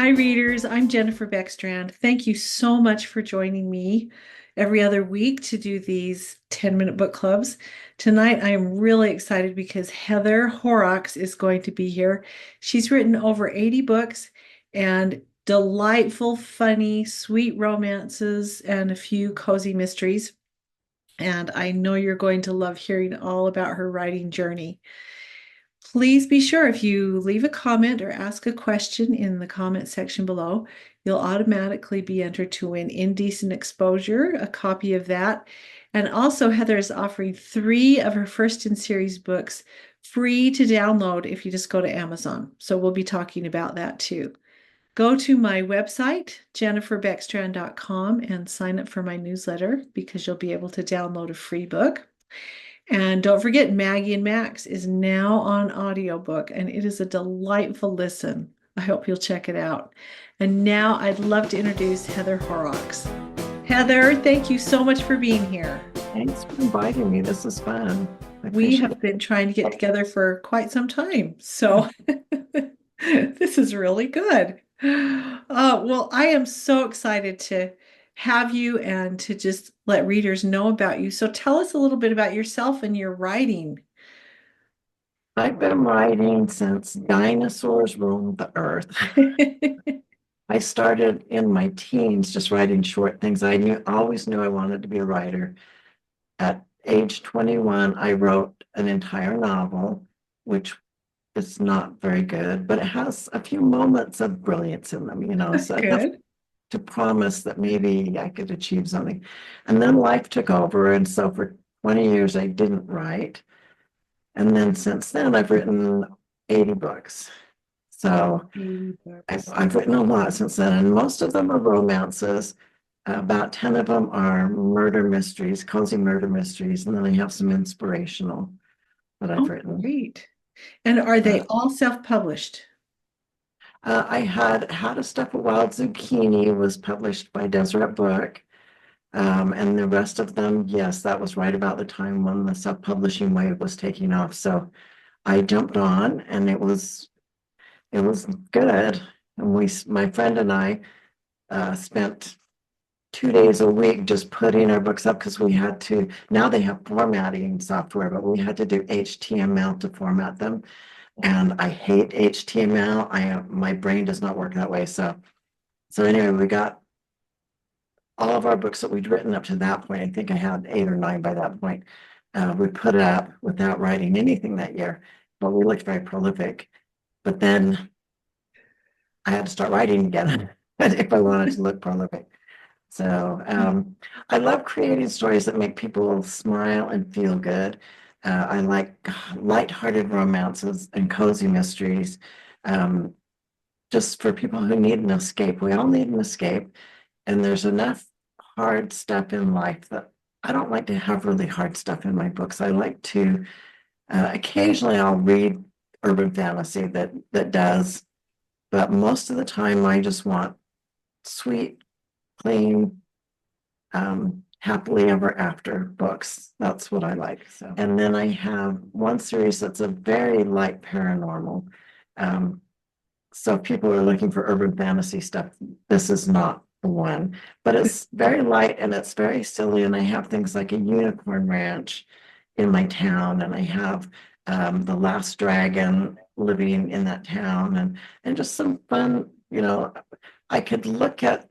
Hi, readers. I'm Jennifer Beckstrand. Thank you so much for joining me every other week to do these 10-minute book clubs. Tonight, I am really excited because Heather Horrocks is going to be here. She's written over 80 books and delightful, funny, sweet romances and a few cozy mysteries. And I know you're going to love hearing all about her writing journey. Please be sure if you leave a comment or ask a question in the comment section below, you'll automatically be entered to win Indecent Exposure, a copy of that. And also, Heather is offering 3 of her first in series books free to download if you just go to Amazon. So we'll be talking about that too. Go to my website, jenniferbeckstrand.com, and sign up for my newsletter because you'll be able to download a free book. And don't forget, Maggie and Max is now on audiobook, and it is a delightful listen. I hope you'll check it out. And now I'd love to introduce Heather Horrocks. Heather, thank you so much for being here. Thanks for inviting me. This is fun. I We appreciate have been trying to get together for quite some time, so this is really good. Well, I am so excited to have you and to just let readers know about you. So tell us a little bit about yourself and your writing. I've been writing since dinosaurs roamed the earth. I started in my teens just writing short things. Always knew I wanted to be a writer. At age 21, I wrote an entire novel, which is not very good, but it has a few moments of brilliance in them, That's so enough good. to promise that maybe I could achieve something. And then life took over, and so for 20 years I didn't write. And then since then, I've written 80 books. So 80 I've, books. I've written a lot since then, and most of them are romances. About 10 of them are murder mysteries, cozy murder mysteries, and then I have some inspirational that I've Oh, written. great. And are they Uh, all self-published? I had How to Stuff a Wild Zucchini was published by Deseret Book. And the rest of them, yes, that was right about the time when the self-publishing wave was taking off. So I jumped on, and it was good. And my friend and I, spent 2 days a week just putting our books up because we had to. Now they have formatting software, but we had to do HTML to format them. And I hate HTML. My brain does not work that way. So anyway, we got all of our books that we'd written up to that point. I think I had 8 or 9 by that point. We put it up without writing anything that year, but we looked very prolific. But then I had to start writing again if I wanted to look prolific. So I love creating stories that make people smile and feel good. I like lighthearted romances and cozy mysteries, um, just for people who need an escape. We all need an escape, and there's enough hard stuff in life that I don't like to have really hard stuff in my books. I like to occasionally I'll read urban fantasy that does, but most of the time I just want sweet, clean, happily ever after books. That's what I like. So, and then I have one series that's a very light paranormal. Um, so if people are looking for urban fantasy stuff, this is not the one. But it's very light and it's very silly. And I have things like a unicorn ranch in my town, and I have the last dragon living in that town, and just some fun. I could look at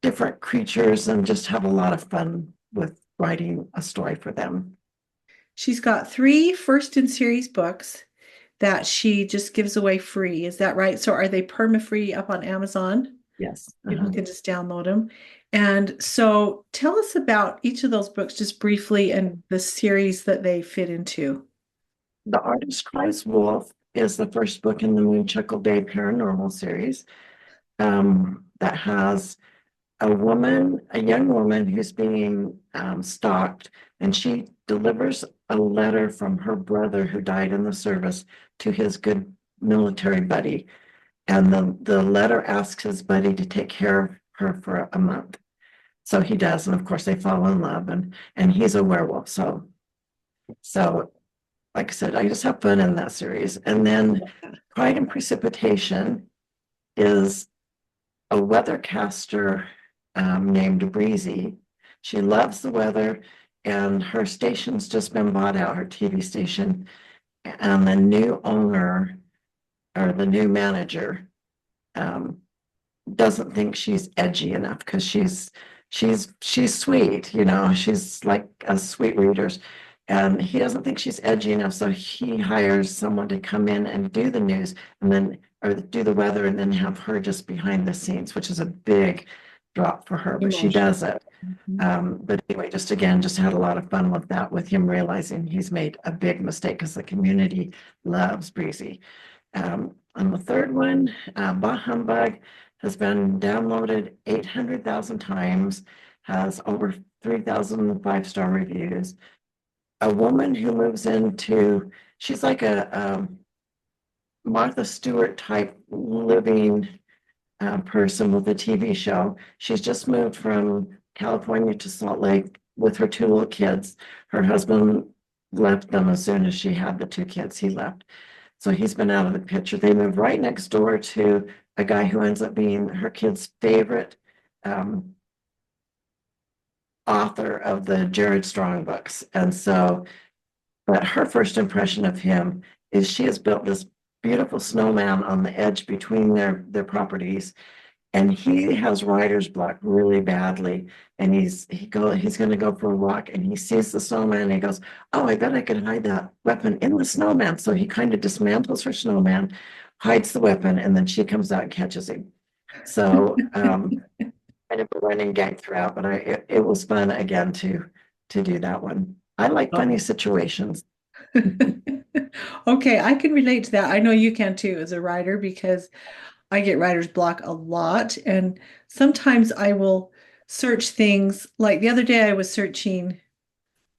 different creatures and just have a lot of fun with writing a story for them. She's got 3 first in series books that she just gives away free. Is that right? So are they perma-free up on Amazon? Yes. People can just download them. And so tell us about each of those books just briefly and the series that they fit into. The Artist Cries Wolf is the first book in the Moonchuckle Bay Paranormal series, that has a young woman who's being stalked, and she delivers a letter from her brother who died in the service to his good military buddy. And the letter asks his buddy to take care of her for a month. So he does, and of course they fall in love, and he's a werewolf. So like I said, I just have fun in that series. And then Pride and Precipitation is a weathercaster named Breezy. She loves the weather, and her station's just been bought out, her TV station, and the new owner or the new manager um, doesn't think she's edgy enough because she's sweet, she's like a sweet readers. And he doesn't think she's edgy enough, so he hires someone to come in and do the news and then or do the weather and then have her just behind the scenes, which is a big drop for her, but she Emotion. does it. Mhm. But anyway, just had a lot of fun with that, with him realizing he's made a big mistake because the community loves Breezy. And the third one, Bah Humbug, has been downloaded 800,000 times, has over 3,000 five-star reviews. A woman who moves into, she's like a Martha Stewart type living person with a TV show. She's just moved from California to Salt Lake with her two little kids. Her husband left them as soon as she had the two kids, he left. So he's been out of the picture. They moved right next door to a guy who ends up being her kid's favorite um, author of the Jared Strong books. And so, but her first impression of him is she has built this beautiful snowman on the edge between their properties, and he has writer's block really badly. And he's going to go for a walk, and he sees the snowman, and he goes, "Oh, I bet I could hide that weapon in the snowman." So he kind of dismantles her snowman, hides the weapon, and then she comes out and catches him. So kind of a running gag throughout, but it was fun again to do that one. I like funny Oh. situations. Okay, I can relate to that. I know you can too as a writer because I get writer's block a lot. And sometimes I will search things like the other day I was searching,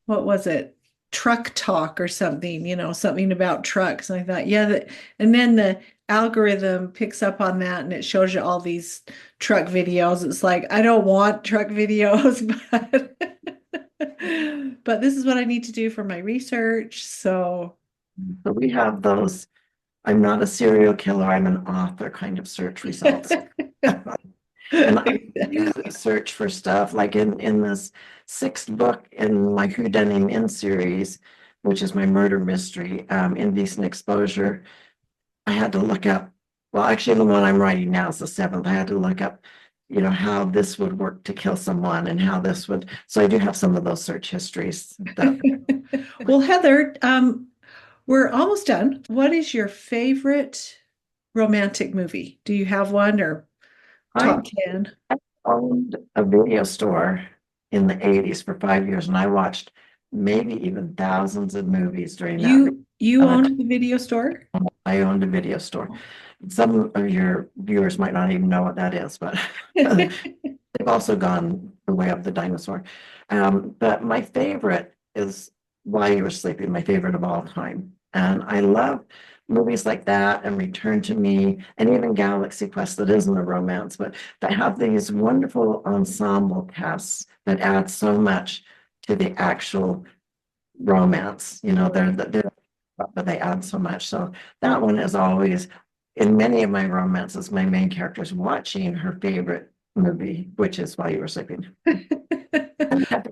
what was it? Truck talk or something, something about trucks. And I thought, yeah, and then the algorithm picks up on that and it shows you all these truck videos. It's like, I don't want truck videos, but this is what I need to do for my research. So So we have those. I'm not a serial killer, I'm an author kind of search results. And I do search for stuff like in this sixth book in my Whodunit In series, which is my murder mystery, Indecent Exposure. I had to look up, well, actually, the one I'm writing now is the seventh. I had to look up, how this would work to kill someone and how this would. So I do have some of those search histories that Well, Heather, we're almost done. What is your favorite romantic movie? Do you have one or I top 10? owned a video store in the 80s for 5 years, and I watched maybe even thousands of movies during that. You Uh, owned the video store? I owned a video store. Some of your viewers might not even know what that is, but they've also gone the way of the dinosaur. But my favorite is While You Were Sleeping, my favorite of all time. And I love movies like that and Return to Me and even Galaxy Quest that isn't a romance, but that have these wonderful ensemble casts that add so much to the actual romance. They're but they add so much. So that one is always in many of my romances, my main character is watching her favorite movie, which is While You Were Sleeping.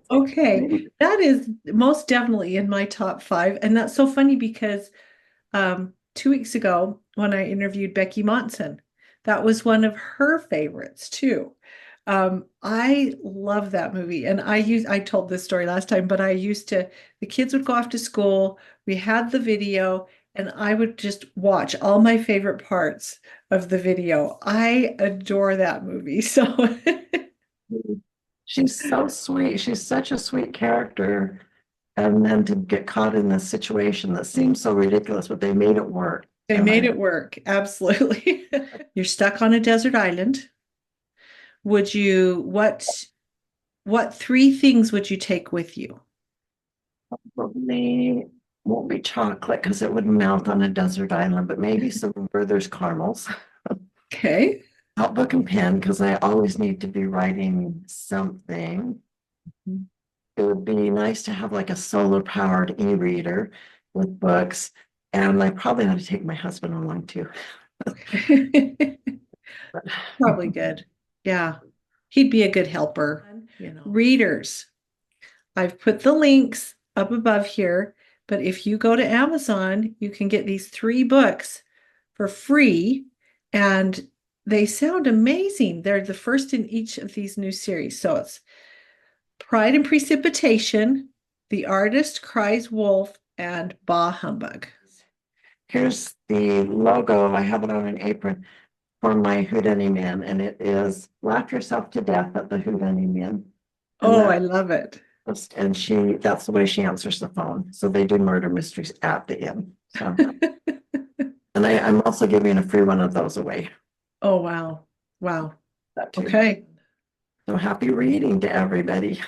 Okay, that is most definitely in my top five. And that's so funny because 2 weeks ago when I interviewed Becky Monson, that was one of her favorites too. I love that movie. And I told this story last time, but the kids would go off to school, we had the video, and I would just watch all my favorite parts of the video. I adore that movie. So She's so sweet. She's such a sweet character. And then to get caught in this situation that seems so ridiculous, but they made it work. they And made I it work. Absolutely. You're stuck on a desert island. Would you, what three things would you take with you? probably won't be chocolate because it would melt on a desert island, but maybe some Werther's caramels. Okay. Notebook and pen because I always need to be writing something. It would be nice to have like a solar powered e-reader with books. And I probably ought to take my husband along too. Probably good. Yeah. He'd be a good helper. Readers, I've put the links up above here, but if you go to Amazon, you can get these 3 books for free, and they sound amazing. They're the first in each of these new series. So it's Pride and Precipitation, The Artist Cries Wolf, and Bah Humbug. Here's the logo. I have it on an apron for my Houdini Man, and it is laugh yourself to death at the Houdini Man. Oh, I love it. And that's the way she answers the phone. So they do murder mysteries at the end. So, and I'm also giving a free one of those away. Oh, wow. Wow. That too. Okay. So happy reading to everybody.